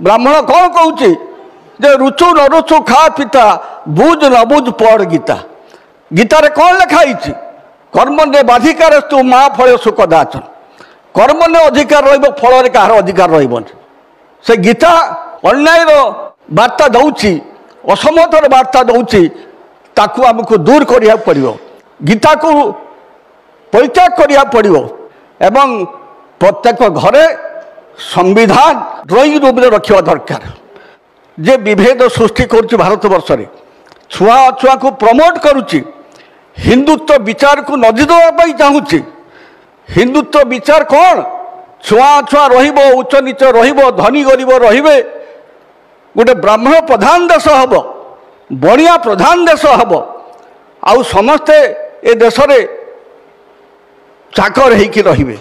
ब्राह्मण कौन कहूँ जे रुचु न रुचु खा पिता बुझ न बुझ पढ़ गीता गीतार कौन लिखाई कर्म ने बाधिकार तू माँ फल सुख दाचन कर्म ने अधिकार रल कहार अधिकार रही से गीता अन्याय वार्ता दौची असमतर वार्ता दौची ताकू आमको दूर करिया पड़ियो गीता को परित्याग करिया पड़ियो एवं प्रत्येक घरे संविधान ड्रॉइंग रूम में रखा दरकार जे विभेद सृष्टि कर भारत वर्ष में छुआ अछुआ को प्रमोट करुच्ची हिंदुत्व विचार को नदी देवाई चाहूँगी हिंदुत्व विचार कौन छुआ अछुआ उच्च नीच धनी गरीब रे गोटे ब्राह्मण प्रधान देश हम बणिया प्रधान देश हम आउ समस्ते ए देश रे चाकर होकि रे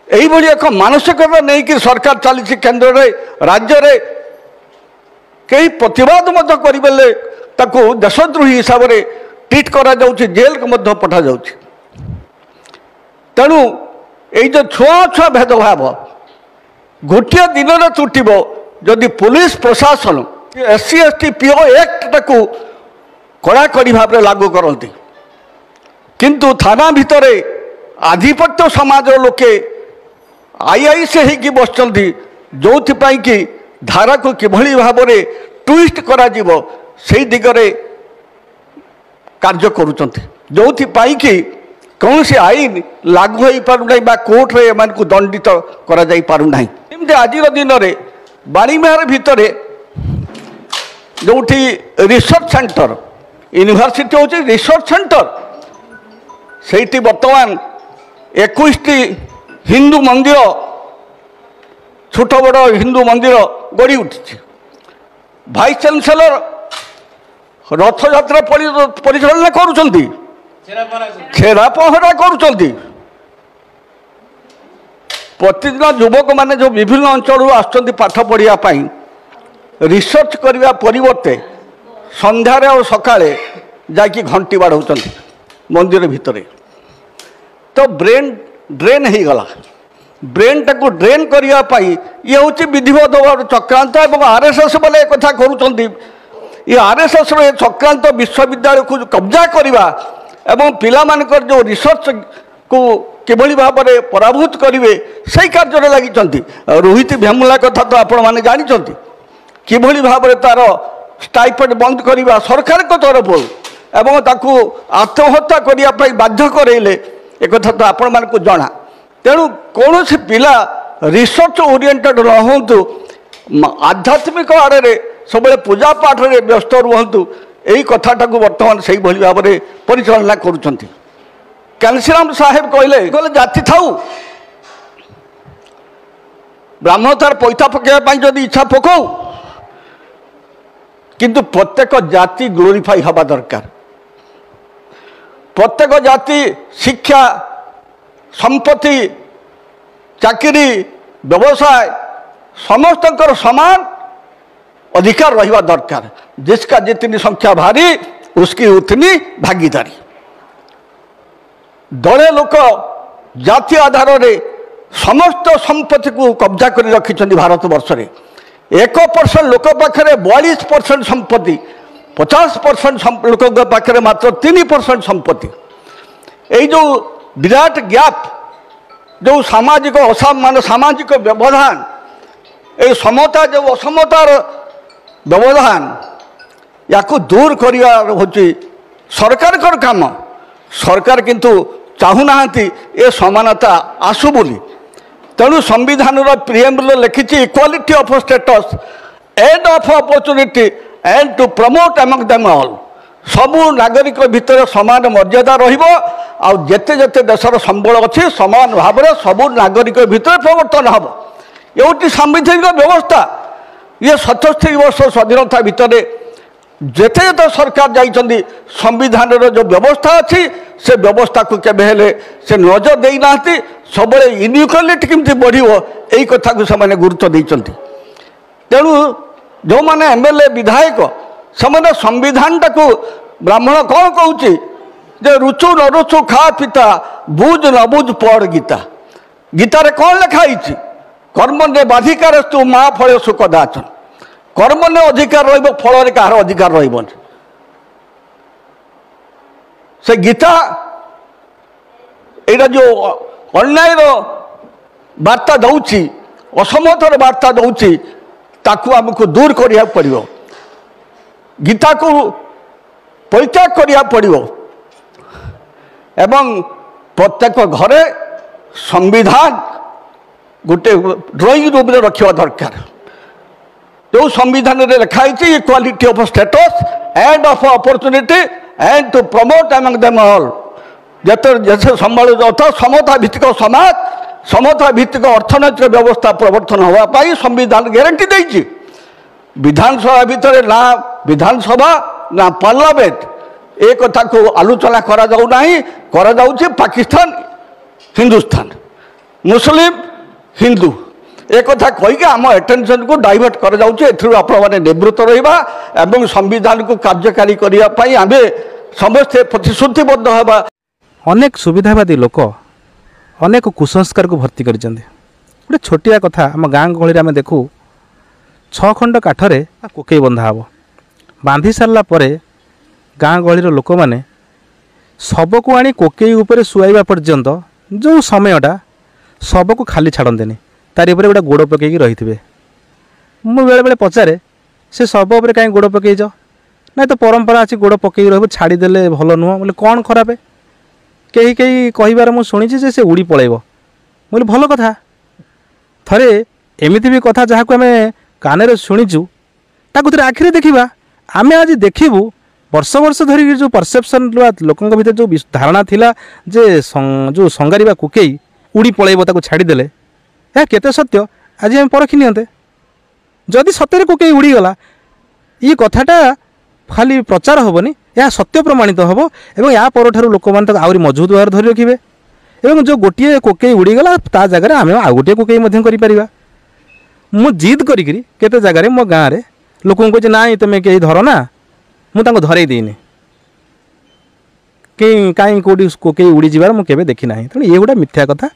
यही एक मानसिकता नहीं कि सरकार चली केन्द्र रे राज्य रे कई प्रतिवाद करें ताकू देशद्रोही हिसाब से ट्रीट करा जाउछि जेल को मध्य पठा जाउछि तेणु यही जो छुआ छुआ भेदभाव गोटे दिन में तुटब जदि पुलिस प्रशासन SC ST PO एक्ट टाकू कड़ाकड़ी भाव में लागू करती किंतु थाना भितर आधिपत्य समाज लोके IIC होगी बसचंती जो कि धारा को किभली भाव में ट्विस्ट करा जीवो से दिगरे कार्य करुचंती जो कि कौन सी आईन लागू हो पारुना कोर्ट रे एमान को दंडित करा जाई पारुना एमती आज दिन में बाणीमेहर भितर जो रिसर्च सेंटर यूनिवर्सिटी हूँ रिसर्च सेंटर से बर्तमान 21टी हिंदू मंदिर छोट बड़ हिंदू मंदिर गढ़ी उठी भाइस चांसेलर रथ यात्रा परिचालना करुँच छेरा पहरा करुँच प्रतिदिन युवक माने जो विभिन्न अंचल आसुँच पाठ पढ़ापी रिसर्च करने परिवर्ते संध्यार और सकाळे जाकि घंटी बाढ़ मंदिर भितर तो ब्रेन ड्रेन हो गला ब्रेन टाको ड्रेन करने ये हूँ विधिवत चक्रांत और RSS बोले एक कथा करुँच ये RSS रो चक्रांत विश्वविद्यालय को कब्जा करवा एवं पिला मानकर जो रिसर्च को किभली भाव में पराभूत करेंगे से कार्य लगी रोहित भेमुला कथा तो आपण मैंने जानते किभली भाव में तार स्टाइपेंड बंद करवा सरकार को तरफ एवं ताकू आत्महत्या करने बाध्य करेले एक कथा तो आपण मानक जना तेणु कौन सी पिला रिसर्च ओरिएंटेड न हूँ आध्यात्मिक आड़े सब पूजा पाठ रे व्यस्त रुहतु यही कथाटा को बर्तमान से भाव में परिचालना करुँच कांशीराम साहेब कहले जाति थाऊ ब्राह्मण तार पैसा पकड़ापी जदि इच्छा पकाऊ किंतु प्रत्येक जाति ग्लोरीफाई हवा दरकार प्रत्येक जाति शिक्षा संपत्ति चाकरी व्यवसाय समस्त समान अधिकार रहिबा दरकार जिसका जितनी संख्या भारी उसकी उतनी भागीदारी दले लोक जाति आधार रे समस्त संपत्ति को कब्जा कर रखिंट भारत वर्ष में 1% लोक पाखे 42% संपत्ति 50% लोक पाखे मात्र 3% संपत्ति यही जो विराट गैप जो सामाजिक मान सामाजिक व्यवधान ये समता जो असमतार व्यवधान या दूर करवा हूँ सरकार काम सरकार किंतु चाहूना ये समानता आसु बोली तेणु संविधान प्रिएम्बल लिखी equality of status and of opportunity and to promote among them all सबू नागरिक भितर समान मर्यादा रहिबो आउ जेते जेते देशर संबल अच्छी समान भाव में सबू नागरिक भितर प्रवर्तन हम ये सांविधानिक व्यवस्था ये 77 वर्ष स्वाधीनता भितर जेते जेते सरकार जाइछन्ति संविधान जो व्यवस्था अच्छी से व्यवस्था को केबे से नजर देना सब इनइक्वालिटी केमती बढ़ियो यही कथा को से गुरुत्व देइछन्ति तेणु जो माने MLA विधायक से संविधान टाकू ब्राह्मण कौन कहूँ जे रुचु न रुचु खा पिता बुझ न बुझ पढ़ गीता गीतार कौन लिखाई कर्म ने बाधिकार तू माँ फल सुख दाचन कर्म ने अधिकार रल कहार अधिकार रही से गीता यहाँ जो अन्याय वार्ता दौची असमतर वार्ता दौची ताकू आमको दूर करिया पड़िबो गीता को परित्याग करिया पड़िबो एवं प्रत्येक घरे संविधान गोटे ड्रॉइंग रूम में रखा दरकार जो संविधान में लिखाई equality of status and of opportunity and to promote among them all जैसे जैसे संभाल समता भित्तिक समाज समता भित्तिक अर्थनैतिक व्यवस्था प्रवर्तन होगापाई संविधान ग्यारंटी देती विधानसभा भितर ना विधानसभा ना पार्लियामेंट ए कथा को आलोचना करा जाऊ नाही करा जाउछि पाकिस्तान हिंदुस्तान मुस्लिम हिंदू एक कथा कहीकि आम एटेंशन को डाइवर्ट कर जाने निवृत्त रहा एवं संविधान को कार्यकारी करने आम समस्ते प्रतिश्रुतिबद्ध होगा। अनेक सुविधावादी लोक अनेक कुसंस्कार को भर्ती कर गोटे छोटिया कथा आम गाँ गहली आम देखू 6 खंड काठरे कोकई बंधा हे बांधी सारा गाँ गहलीर लोक मैंने शब को आनी कोकई उपर शुआइबा पर्यंत जो समयटा शब को खाली छाड़देनि तार उपरे गोटे गोड़ पकईकि रही थे मु बेले बेले पचारे से शब उपर कहीं गोड़ पकईच ना तो परंपरा अच्छी गोड़ पकईकि रही छाड़देले भल नुह बोले कौन खराब कहीं कहीं कहबार मुझे शुणी से उड़ी पलैब बोले भल कथा थरे एमती भी कथा जहाँ को आम कान शुणीचु ताकू आखिरी देखा आम आज देखू वर्ष वर्ष धरिक जो परसेप्शन लोकों भीतर जो धारणा थिला जे जो संगारिबा कुकई उड़ी पलैब ताकू छाड़देले या केते सत्य आज आम परखी नियंते जदि सत्य कुकई उड़ीगला ये कथाटा खाली प्रचार हेनी यह सत्य प्रमाणित हम और या पर लोक मैंने आहरी मजबूत भाव धरी रखिए और जो गोटे कोकई उड़ीगला ता जगह आम आउ गोटे कोकई कर मु जिद करते जगह मो गाँव में लोक कहे ना तुम कहीं धर ना मुझे धरई देनी कहीं कौटी कोकई उड़ी जाबार मुझे देखी ना तेणु ये गोटे मिथ्या कथा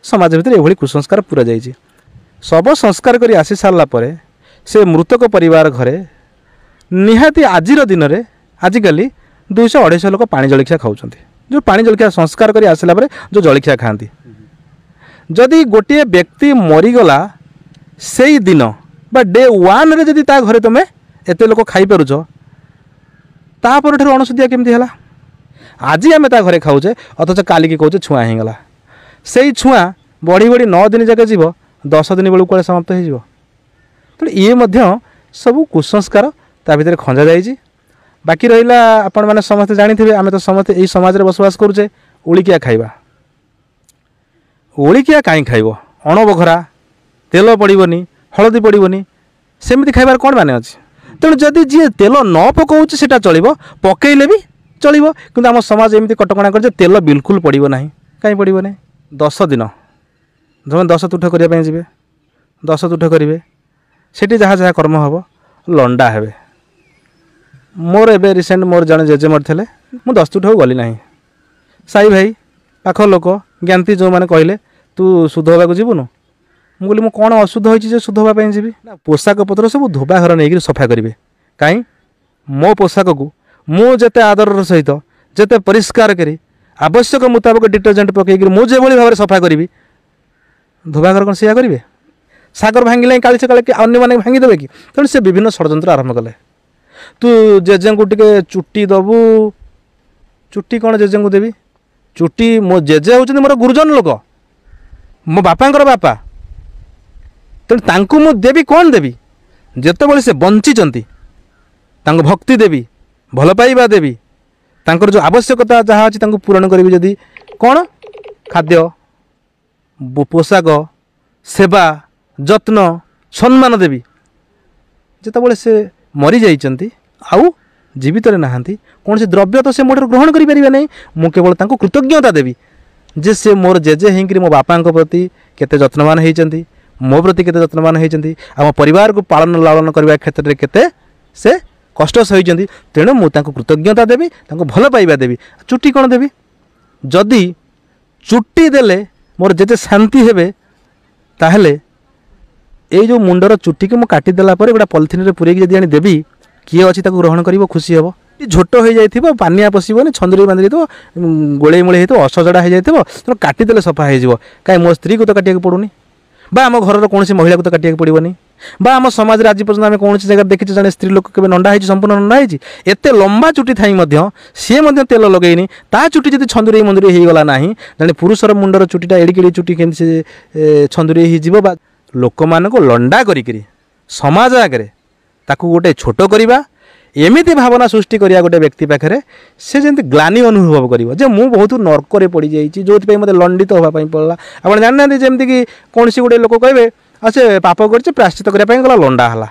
समाज भीतर ये कुसंस्कार पूरा जाइए शव संस्कार कर आसी सारापर से मृतक परिवार घरे निहाती आजिर दिन में आजिकल 200-250 लोक पानी जलखिया खाऊँ जो पानी जलखिया संस्कार कर आसला जो जलखिया खाती जदि गोटे व्यक्ति मरीगला से दिन बा डे 1 रे जदि ता घरे तुम एत लोक खाईपारुच तापर अणसुदिया केमती है आज आम ता घरे खाऊे अथच कालिकी कौचे छुआ होगला से छुआ बढ़ी बढ़ी 9 दिन जाके जीव 10 दिन बेलू कड़े समाप्त हो तेणु ये सब कुसंस्कार ता भीतर खंजा जाइए बाकी रहा आपण मैंने समस्ते जानी आम तो समस्ते यही समाज में बसवास करुचे उड़िकिया खाइबा उड़िकिया कहीं खाइब अणबघरा तेल पड़ोनी हलदी पड़ोनी सेमती खाइबार कौन माने अच्छे तेणु जदि जी तेल न पकाऊँ से चलो पकईले भी चलो कि आम समाज एमती कटकणा कर तेल बिल्कुल पड़ो ना कहीं पड़ो ना 10 दिन जो 10 तुठ करने जी 10 तुठ करेंगे से जहाँ जहाँ कर्म हम लंडा हे मोर एवं रिसेंट मोर जड़े जेजे मरते मुझे 10 तुठ गली ना साई भाई पाख लोक ज्ञाती जो मैंने कहले तू शुद्ध होगा जीवनु मुझे मुझे कौन अशुद्ध होती शुद्ध हाँपाई जी पोशाक पत्र सब धोबा घर नहीं सफा करेंगे कहीं मो पोशाक को मुझे आदर सहित जिते परिष्कार करी आवश्यक मुताबक डिटर्जेंट पकईक मुझे भाव में सफा करी धोबा घर कौन से करेंगे सागर भांगे काली से काले अन्य मैंने भांगीदेवे कि तेणु से विभिन्न षड्यंत्र आरंभ कले तू जेजे को टे चुट्टी दबू चुट्टी कौन जेजे को देवी चुट्टी मो जेजे होती मोर गुरुजन लोक मो बापांकर बापा तेणु तांकु मु देवी कौन देवी जितेबाला से बंचिंट भक्ति देवी भल पाइबा देवी तांकर जो आवश्यकता जहाँ अच्छी पूरण करी जदि कौन खाद्य पोशाक सेवा जत्न सम्मान देवी जितेबाला से मरी जाइछंती आउ जीवित नहांती कौन से द्रव्य तो से मोटर ग्रहण करि परिबे नहीं मु केवल तांको कृतज्ञता देवी जे से मोर जेजे हिंकरी मो बापा प्रति केते जत्नवान होइछंती मो प्रति केते जत्नवान होइछंती आम परिवार को पालन लालन करबा क्षेत्र में केते से कष्ट सहिछंती तेणु मु तांको कृतज्ञता देवी तांको भल पाइबा देवी चुट्टी कौन देवी जदि चुट्टी देले मोर जेते शांति हेबे ताहले ये जो मुंडर चुटी को मुझे काटिदेला गोटे पॉलिथिन पूरेक जब देवी किए अच्छी ग्रहण कर खुशी हम झोट हो जाए पानिया पशबनी छंदुरी बांधि थो गोले मूले हो असजड़ा हो जाए तेना काटिदेले सफा हो कहीं मो स्त्री को तो काटिया पड़ूनी बा आम घर कौन महिला को तो काटिया पड़ोनी बा आम समाज आज पर्यटन आम कौन जगह देखी जन स्त्री लोक के नंडा है संपूर्ण नंडा है एत लंबा चुटी थी सी तेल लगेनी ता चुटी जब छंदुरी मंदुरी होगला ना जन पुरुषर मुंडर चुटीटा एड़िकेड़ी चुटी के छंदुरी हो लोक मान को लंडा करी समाज आगे ताकू गोटे छोट करवा एमती भावना सृष्टि करिया गोटे व्यक्ति पाखे से जमी ग्लानि अनुभव कर मु बहुत नर्क पड़ जाइए जो मतलब लंडित होगापी पड़ा आप जानना जमीक कि कौन सी गोटे लोक कहे से पाप कर प्राश्चित करने गला लंडा है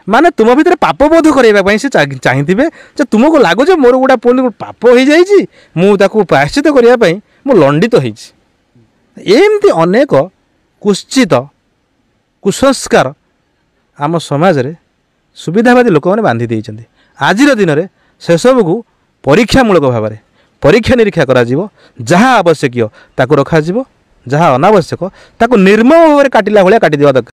माने तुम भीतर पाप बोध करने से चाहिए तुमको लगुच मोर गोटा पुणी पाप हो जाइए मुझे प्राश्चित करने मु लंडित होमती अनेक कुश्चित कुसंस्कार आम समाज रे सुविधावादी लोक मैंने बांधि देइछन्ति आज दिन में से सबको परीक्षामूलक भाव में परीक्षा निरीक्षा करा जहाँ आवश्यक ताकू रखा जहाँ अनावश्यक ताकू निर्मम भाव में काटिला भाया काटिदेवा दरकार।